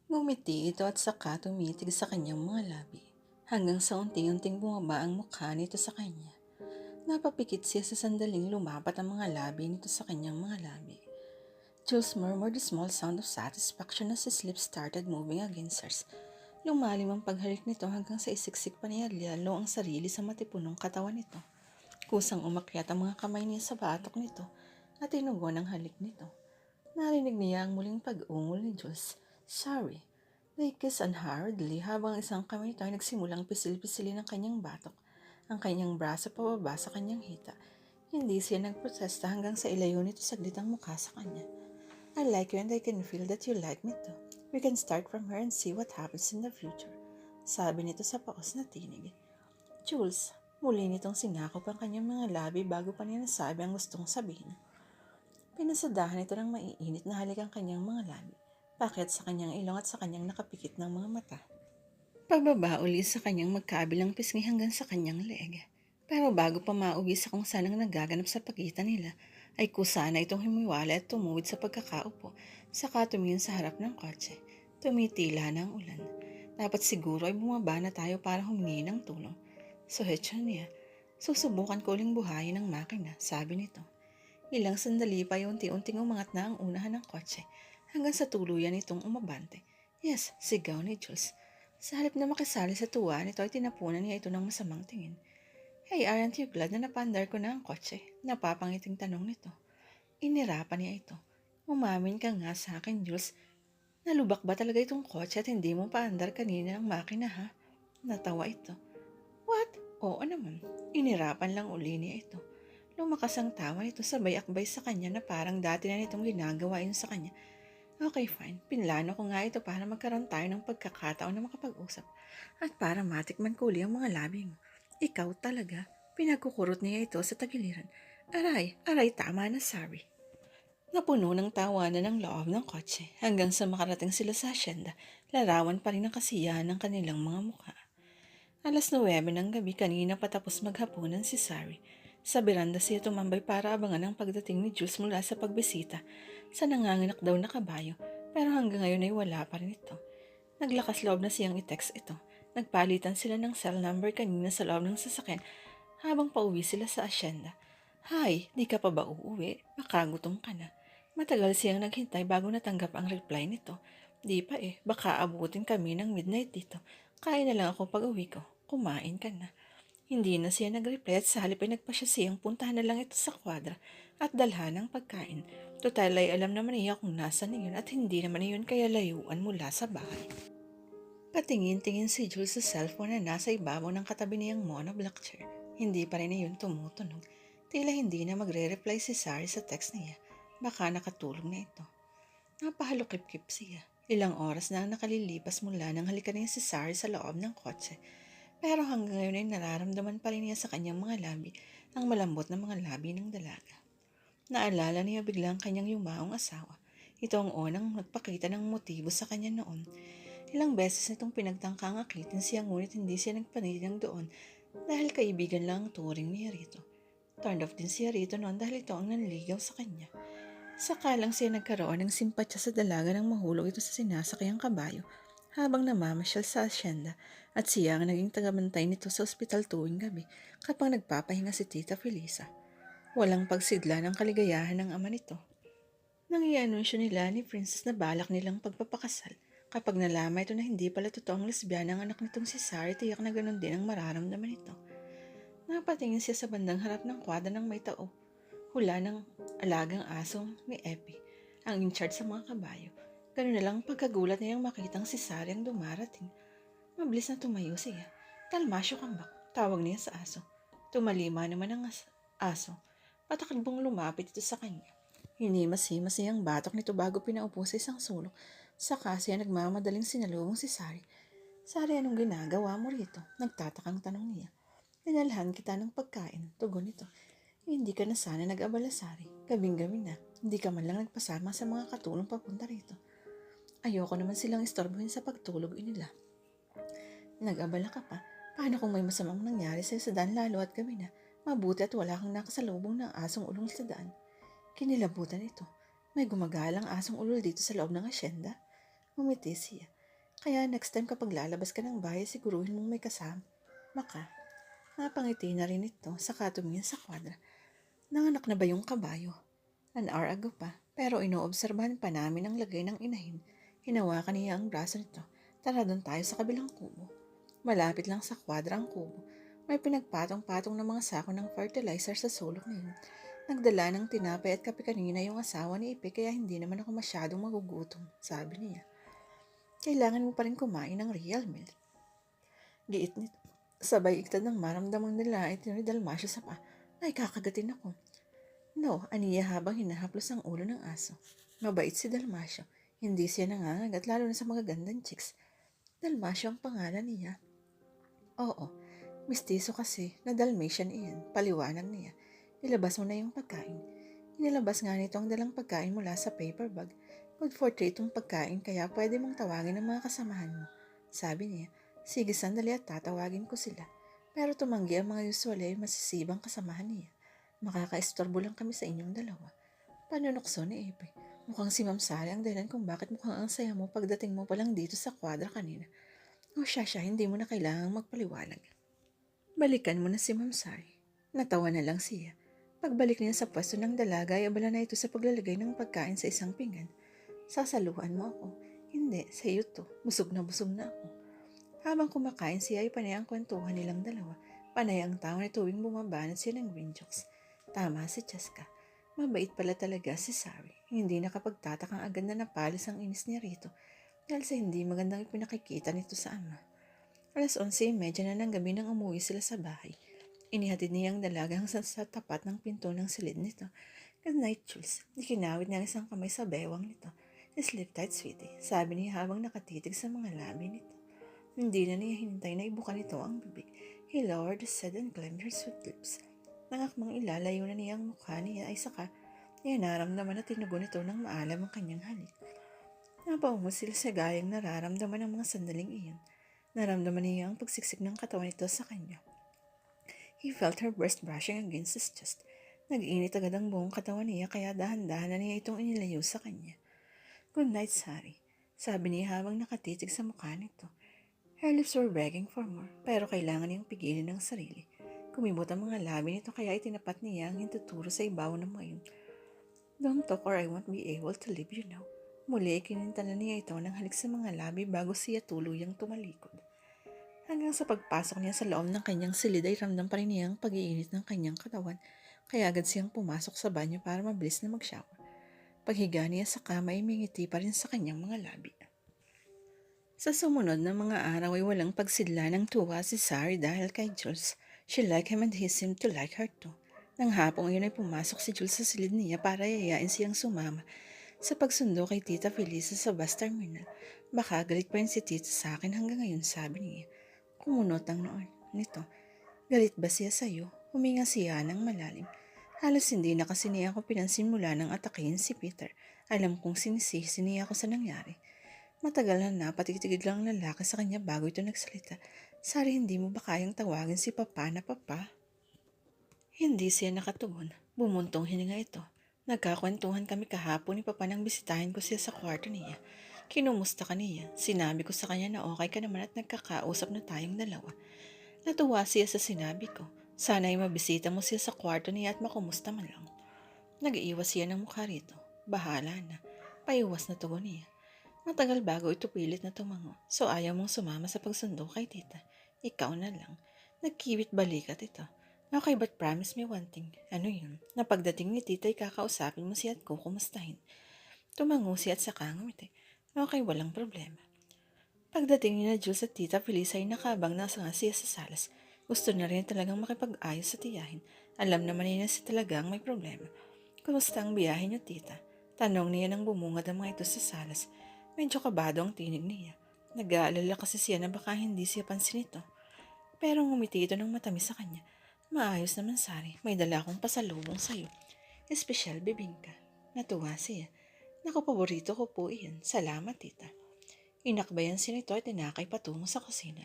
Ngumiti ito at saka tumitig sa kanyang mga labi, hanggang sa unti-unting bumaba ang mukha nito sa kanya. Napapikit siya sa sandaling lumapat ang mga labi nito sa kanyang mga labi. Jules murmured a small sound of satisfaction as his lips started moving against hers. Lumalim ang paghalik nito hanggang sa isiksik pa niya lalo ang sarili sa matipunong katawan nito. Kusang umakyat ang mga kamay niya sa batok nito at tinugon ang halik nito. Narinig niya ang muling pag-ungol ni Jules. Sorry. They kissed unhurriedly habang isang kamay nito ay nagsimulang pisil-pisilin ang kanyang batok, ang kanyang braso pababa sa kanyang hita. Hindi siya nagprotesta hanggang sa ilayo nito saglit ang mukha sa kanya. I like you and I can feel that you like me too. We can start from here and see what happens in the future. Sabi nito sa paos na tinig. Jules, muli nitong sinakop ang kanyang mga labi bago pa niya nasabi ang gustong sabihin. Pinasadahan ito ng maiinit na halik ang kanyang mga labi, pakyat sa kanyang ilong at sa kanyang nakapikit ng mga mata. Pababa uli sa kanyang magkabilang pisngi hanggang sa kanyang leeg. Pero bago pa mauwi sa kung saan ang nagaganap sa pagitan nila, ay kusa na itong humiwala at tumuwid sa pagkakaupo, saka tumingin sa harap ng kotse. Tumitila na ang ulan. Dapat siguro ay bumaba na tayo para humingi ng tulong. Suhetsyon niya. Susubukan ko uling buhayin ang makina, sabi nito. Ilang sandali pa ay unti-unting umangat na ang unahan ng kotse hanggang sa tuluyan itong umabante. Yes, sigaw ni Jules. Sa halip na makisali sa tuwa nito ay tinapunan niya ito ng masamang tingin. Hey, aren't you glad na napandar ko na ang kotse? Napapangiting tanong nito. Inirapan niya ito. Umamin ka nga sa akin, Jules. Nalubak ba talaga itong kotse at hindi mo paandar kanina ng makina, ha? Natawa ito. What? Oo naman. Inirapan lang uli niya ito. Lumakas ang tawa nito sabay akbay sa kanya na parang dati na nitong ginagawa yun sa kanya. Okay, fine. Pinlano ko nga ito para magkaroon tayo ng pagkakataon na makapag-usap at para matikman ko uli ang mga labi mo. Ikaw talaga. Pinagkukurot niya ito sa tagiliran. Aray, tama na, sorry. Napuno ng tawanan ng loob ng kotse hanggang sa makarating sila sa asyenda. Larawan pa rin ang kasiyahan ng kanilang mga mukha. 9:09 ng gabi kanina patapos maghapunan si Sari. Sa beranda siya tumambay para abangan ang pagdating ni Jules mula sa pagbisita sa nanganganak daw na kabayo, pero hanggang ngayon ay wala pa rin ito. Naglakas loob na siyang i-text ito. Nagpalitan sila ng cell number kanina sa loob ng sasakyan habang pauwi sila sa asyenda. Hi, di ka pa ba uuwi? Makagutom ka na. Matagal siyang naghintay bago natanggap ang reply nito. Di pa baka abutin kami ng midnight dito. Kain na lang ako pag uwi ko. Kumain ka na. Hindi na siya nag-reply at sa halip ay nagpa siya siyang puntahan na lang ito sa kwadra at dalhan ng pagkain. Total ay alam naman niya kung nasan iyon at hindi naman iyon kaya layuan mula sa bahay. Patingin-tingin si Jules sa cellphone na nasa ibabaw ng katabi niyang monoblock chair. Hindi pa rin iyon tumutunog. Tila hindi na magre-reply si Sari sa text niya. Baka nakatulog na ito. Napahalukip-kip siya. Ilang oras na ang nakalilipas mula nang halikan niya si Sari sa loob ng kotse. Pero hanggang ngayon ay nararamdaman pa rin niya sa kanyang mga labi ang malambot na mga labi ng dalaga. Naalala niya biglang kanyang yumaong asawa. Ito ang unang nagpakita ng motibo sa kanya noon. Ilang beses nitong pinagtangkang akitin siya ngunit hindi siya nagpanilang doon dahil kaibigan lang ang turing niya rito. Turned off din siya rito noon dahil ito ang nanligaw sa kanya. Saka lang siya nagkaroon ng simpatya sa dalaga nang mahulog ito sa sinasakayang kabayo habang namamasyal sa asyenda at siya ang naging tagabantay nito sa ospital tuwing gabi kapag nagpapahinga si Tita Felisa. Walang pagsidla ng kaligayahan ng ama nito. Nang i-anunsyo nila ni Princess na balak nilang pagpapakasal, kapag nalaman ito na hindi pala totoong lesbiana ang anak nitong si Sari, tiyak na ganun din ang mararamdaman nito. Napatingin siya sa bandang harap ng kwadra ng may tao. Hula ng alagang asong ni Epi, ang in-charge sa mga kabayo. Ganun na lang pagkagulat niyang makitang si Sari ang dumarating. Mabilis na tumayo siya. Talmasyo kambak, tawag niya sa aso. Tumalima naman ang aso. Patakbong lumapit ito sa kanya. Hinimas-himas niya ang batok nito bago pinaupo sa isang sulok. Saka siya nagmamadaling sinalubong si Sari. Sari, anong ginagawa mo rito? Nagtatakang tanong niya. Dinalhan kita ng pagkain, tugon nito. Hindi ka na sana nag-abala, Sari. Gabing-gabi na. Hindi ka man lang nagpasama sa mga katulong papunta rito. Ayoko naman silang istorbohin sa pagtulog nila. Nag-abala ka pa. Paano kung may masamang nangyari sa'yo sa daan lalo at gabi na? Mabuti at wala kang nakasalubong ng asong ulong sa daan. Kinilabutan ito. May gumagalang asong ulol dito sa loob ng asyenda. Umiti siya. Kaya next time kapag lalabas ka ng bahay, siguruhin mong may kasama ka. Napangiti na rin ito, saka tumingin sa kwadra. Nanganak na ba yung kabayo? An hour ago pa, pero inoobserbahan pa namin ang lagay ng inahin. Hinawakan niya ang braso nito. Tara doon tayo sa kabilang kubo. Malapit lang sa kwadra ang kubo. May pinagpatong-patong na mga sako ng fertilizer sa sulok niya. Nagdala ng tinapay at kape kanina yung asawa ni Ipe kaya hindi naman ako masyadong magugutom, sabi niya. Kailangan mo pa rin kumain ng real milk. Giit nito. Sabay iktad ng maramdamang nila ito ni Dalmasyo sa pa. Ay, kakagatin ako. No, aniya habang hinahaplos ang ulo ng aso. Mabait si Dalmasyo. Hindi siya nangangagat lalo na sa mga gandang chicks. Dalmasyo ang pangalan niya. Oo, mistiso kasi na Dalmatian iyan, paliwanag niya. Ilabas mo na yung pagkain. Inilabas nga nito ang dalang pagkain mula sa paper bag. Good for treat itong pagkain kaya pwede mong tawagin ang mga kasamahan mo. Sabi niya, sige sandali at tatawagin ko sila. Pero tumanggi ang mga usual ay masisibang kasamahan niya. Makakaistorbo lang kami sa inyong dalawa. Panunokso ni Epe. Mukhang si Ma'am Sally ang dahilan kung bakit mukhang ang saya mo pagdating mo pa lang dito sa kwadra kanina. O siya, hindi mo na kailangang magpaliwanag. Balikan mo na si Ma'am Sally. Natawa na lang siya. Pagbalik niya sa pwesto ng dalaga ay abala na ito sa paglalagay ng pagkain sa isang pinggan. Sasaluhan mo ako. Hindi, sa iyo to. Busog na ako. Habang kumakain siya ay panay ang kwentuhan nilang dalawa. Panay ang tao na tuwing bumabanat siya ng green jokes. Tama si Cheska. Mabait pala talaga si Sari. Hindi nakapagtatakang agad na napalis ang inis niya rito dahil sa hindi magandang ipinakikita nito sa ama. Alas 11:30 na ng gabi nang umuwi sila sa bahay. Inihatid niya ang dalaga hanggang sa tapat ng pinto ng silid nito. Good night, Jules. Ikinawit niya ang isang kamay sa bewang nito. Sleep tight, sweetie, sabi niya habang nakatitig sa mga labi nito. Hindi na niya hinintay na ibuka nito ang bibig. He lowered his head and claimed her sweet lips. Nangakmang ilalayo na niya ang mukha niya ay saka niya naramdaman na tinugon ito ng maalam ang kanyang halik. Napaungo sila sa gayang nararamdaman ng mga sandaling iyon. Naramdaman niya ang pagsiksik ng katawan nito sa kanya. He felt her breast brushing against his chest. Nag-init agad ang buong katawan niya kaya dahan-dahan na niya itong inilayo sa kanya. Good night, Sari, sabi niya habang nakatitig sa mukha nito. Her lips were begging for more, pero kailangan niyang pigilin ang sarili. Kumimot ang mga labi nito kaya itinapat niya ang hintuturo sa ibaw ng mayon. Don't talk or I won't be able to leave you now. Muli ikinintalan niya ito ng halik sa mga labi bago siya tuluyang tumalikod. Hanggang sa pagpasok niya sa loob ng kanyang silid ay ramdam pa rin niya ang pag-iinit ng kanyang katawan kaya agad siyang pumasok sa banyo para mabilis na mag-shower. Paghiga niya sa kama ay mingiti pa rin sa kanyang mga labi. Sa sumunod na mga araw ay walang pagsidla ng tuwa si Sari dahil kay Jules. She liked him and he seemed to like her too. Nang hapong iyon ay pumasok si Jules sa silid niya para yayain siyang sumama sa pagsundo kay Tita Felisa sa bus terminal. Baka galit pa rin si Tita sa akin hanggang ngayon, sabi niya. Kumunot ang noon nito. Galit ba siya sa'yo? Huminga siya ng malalim. Halos hindi na kasi niya ako pinansin mula nang atakihin si Peter. Alam kong sinisisi niya ako sa nangyari. Matagal na patitigid lang ang lalaki sa kanya bago ito nagsalita. Sari, hindi mo ba kayang tawagin si Papa na Papa? Hindi siya nakatugon. Bumuntong hininga ito. Nagkakwentuhan kami kahapon ni Papa nang bisitahin ko siya sa kwarto niya. Kinumusta ka niya. Sinabi ko sa kanya na okay ka naman at nagkakausap na tayong dalawa. Natuwa siya sa sinabi ko. Sana ay mabisita mo siya sa kwarto niya at makumusta man lang. Nag-iiwas siya ng mukha rito. Bahala na. Paiwas na tugon niya. Matagal bago ito pilit na tumango. So ayaw mong sumama sa pagsundo kay tita. Ikaw na lang. Nagkiwit balikat ito. Okay, but promise me one thing. Ano yun? Na pagdating ni tita ay kakausapin mo siya at kukumustahin. Tumango siya at saka ngumiti. Okay, walang problema. Pagdating ni na Jules at tita Felisa ay nakabang na nga siya sa salas. Gusto na rin talagang makipag-ayos sa tiyahin. Alam naman niya siya talagang may problema. Kumusta ang biyahe niyo, tita? Tanong niya nang bumungad ang mga ito sa salas. Medyo kabado ang tinig niya. Nag-aalala kasi siya na baka hindi siya pansin ito. Pero ngumiti ito ng matamis sa kanya. Maayos naman, Sari. May dala akong pasalubong sa'yo. Espesyal bibingka. Natuwa siya. Naku, paborito ko po iyan. Salamat, tita. Inakbayan siya nito at tinakay patungo sa kusina.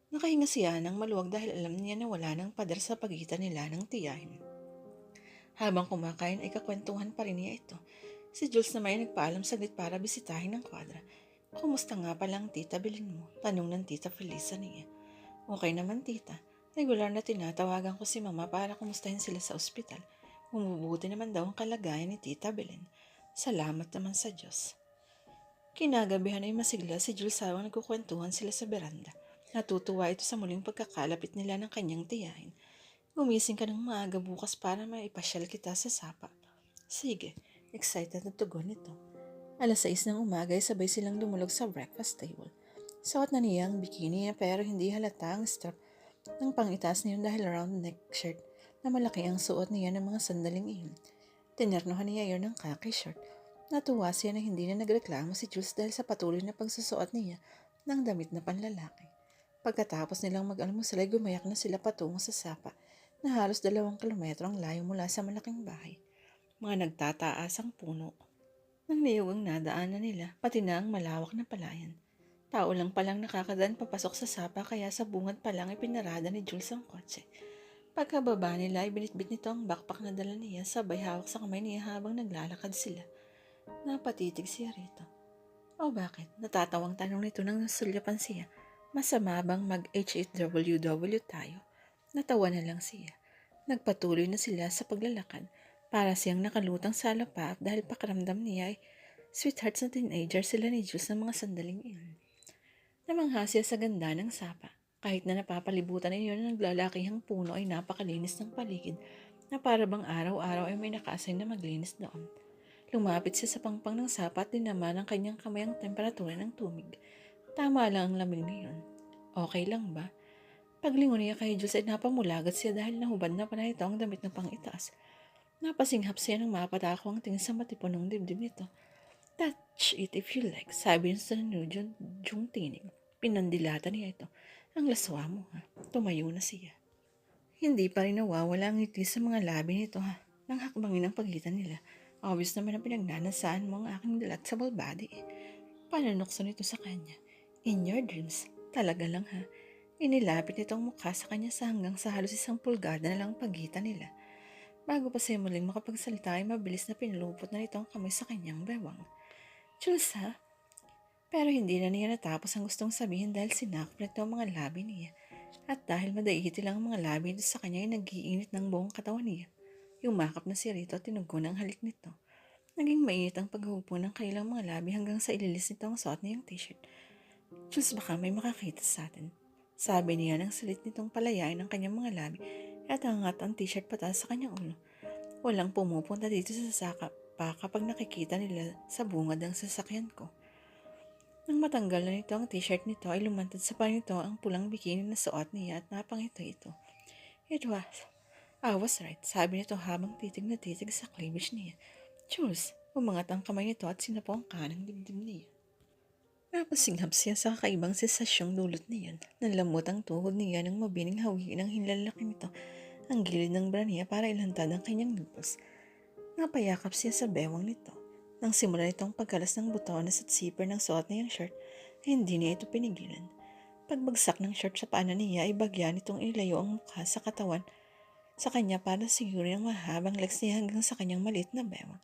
Nakahinga siya ng maluwag dahil alam niya na wala ng pader sa pagitan nila ng tiyahin. Habang kumakain ay kakwentuhan pa rin niya ito. Si Jules naman ay nagpaalam saglit para bisitahin ng kwadra. Kumusta nga palang tita Bilin mo? Tanong ng tita Felisa niya. Okay naman tita. Regular na tinatawagan ko si mama para kumustahin sila sa ospital. Bumubuti naman daw ang kalagayan ni tita Bilin. Salamat naman sa Diyos. Kinagabihan ay masigla si Jules habang nagkukwentuhan sila sa beranda. Natutuwa ito sa muling pagkakalapit nila ng kanyang tiyahin. Gumising ka ng maaga bukas para maipasyal kita sa sapa. Sige, excited na tugon nito. 6:00 ng umaga ay sabay silang dumulog sa breakfast table. Suot na niya ang bikini pero hindi halata ang strap ng pangitaas niyon dahil round neck shirt na malaki ang suot niya ng mga sandaling iyon. Tinernohan niya yon ng khaki shirt. Natuwa siya na hindi na nagreklamo si Jules dahil sa patuloy na pagsusuot niya ng damit na panlalaki. Pagkatapos nilang mag-almusal ay gumayak na sila patungo sa sapa na halos 2 kilometro ang layo mula sa malaking bahay. Mga nagtataas ang puno. Nang niyog ang nadaanan nila, pati na ang malawak na palayan. Tao lang palang nakakadaan papasok sa sapa kaya sa bungad pa lang ay pinarada ni Jules ang kotse. Pagkababa nila ay binitbit nito ang backpack na dala niya sabay hawak sa kamay niya habang naglalakad sila. Napatitig siya rito. O bakit? Natatawang tanong nito nang nasulyapan siya. Masama bang mag-HHWW tayo? Natawa na lang siya. Nagpatuloy na sila sa paglalakad. Para siyang nakalutang sa lapa dahil pakiramdam niya ay sweethearts na teenager sila ni Jules ng mga sandaling iyon. Namangha siya sa ganda ng sapa. Kahit na napapalibutan niyo ng naglalakihang puno ay napakalinis ng paligid na para bang araw-araw ay may naka-assign na maglinis doon. Lumapit siya sa pangpang ng sapa at dinama ng kanyang kamay ang temperatura ng tubig. Tama lang ang lamig niyon. Okay lang ba? Paglingon niya kay Jules ay napamulagat siya dahil nahubad na pala ito ang damit na pang-itaas. Napasinghap siya ng mapatako ang tingin sa matipunong dibdib nito. Touch it if you like, sabi niya sa nanudyong tinig. Pinandilata niya ito. Ang laswa mo ha. Tumayo na siya. Hindi pa rin nawawala ang ngiti sa mga labi nito ha. Nang hakbangin ang pagitan nila. Obvious naman ang pinagnanasaan mo ang aking delectable body. Panunokso nito sa kanya. In your dreams, talaga lang ha. Inilapit nitong mukha sa kanya sa hanggang sa halos 1 pulgada na lang pagitan nila. Bago pa siya muling makapagsalita ay mabilis na pinulupot na nito ang kamay sa kanyang bewang. Jules ha? Pero hindi na niya natapos ang gustong sabihin dahil sinakop nito ang mga labi niya. At dahil madaigiti lang ang mga labi nito sa kanya ay nag-iinit ng buong katawan niya. Yumakap na si Rito at tinugon ang halik nito. Naging mainit ang paghugpo ng kailang mga labi hanggang sa ililis nito ang suot niyang t-shirt. Jules, baka may makakita sa atin. Sabi niya nang salit nitong palayain ang kanyang mga labi at angat ang t-shirt pataas sa kanyang ulo. Walang pumupunta dito sa saka pa kapag nakikita nila sa bungad ang sasakyan ko. Nang matanggal na nito ang t-shirt nito ay lumantad sa paa nito ang pulang bikini na suot niya at napangito ito. I was right, sabi nito habang titig na titig sa cleavage niya. Jules, umangat ang kamay nito at sinapo ang kanang dibdib niya. Napasinghap siya sa kakaibang sensasyong dulot niyan. Nanlamot ang tuhod niya nang mabining hawiin ng hinlalaki nito ang gilid ng bra niya para ilantad ang kanyang nipples. Napayakap siya sa bewang nito. Nang simula nitong pagkalas ng butones at zipper ng suot niyang shirt, ay hindi niya ito pinigilan. Pagbagsak ng shirt sa paanan niya ay bagya nitong ilayo ang mukha sa katawan sa kanya para sigurin ang mahabang legs niya hanggang sa kanyang maliit na bewang.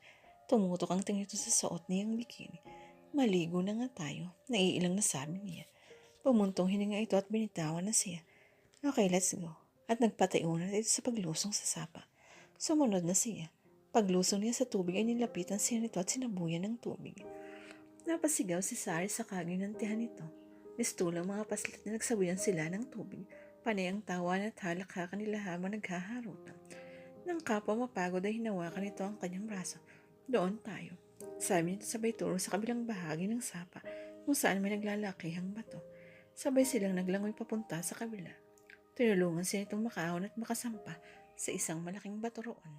Tumutok ang tingin nito sa suot niyang bikini. Maligo na nga tayo, naiilang na sabi niya. Pumuntong hininga ito at binitawan na siya. Okay, let's go. At nagpatayunan ito sa paglusong sa sapa. Sumunod na siya. Paglusong niya sa tubig ay nilapitan siya nito at sinabuyan ng tubig. Napasigaw si Sari sa kaginantihan nito. Mistulang mga paslit na nagsabuyan sila ng tubig. Panay ang tawa at halakhakan nila habang naghaharutan. Nang kapwa mapagod ay hinawakan nito ang kanyang braso. Doon tayo. Sabi nito sabay turo sa kabilang bahagi ng sapa kung saan may naglalakihang bato. Sabay silang naglangoy papunta sa kabila. Tinulungan siya nitong makaahon at makasampa sa isang malaking bato roon.